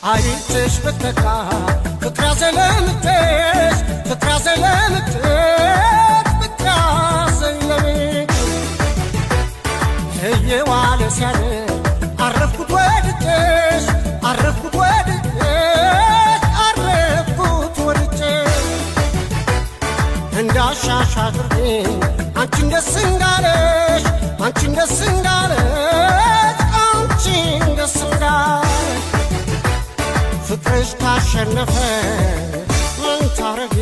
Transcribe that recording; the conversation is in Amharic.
አይንሽ በተካ ፍቅር ያዘለምትሽ ፍቅር ያዘለምትሽ ፍቅር ያዘለምትሽ እየዋለ ሲያድር አረፍኩት ወድጄሽ አረፍኩት ወድጄሽ አረፍኩት ወድጄሽ እንዳሻሽ አድርጌ አንቺን ደስ እንዳለሽ አንቺን ደስ እንዳለሽ አንቺን ደስ እንዳለሽ ፍቅርሽ ካሸነፈ ምን ታረጊ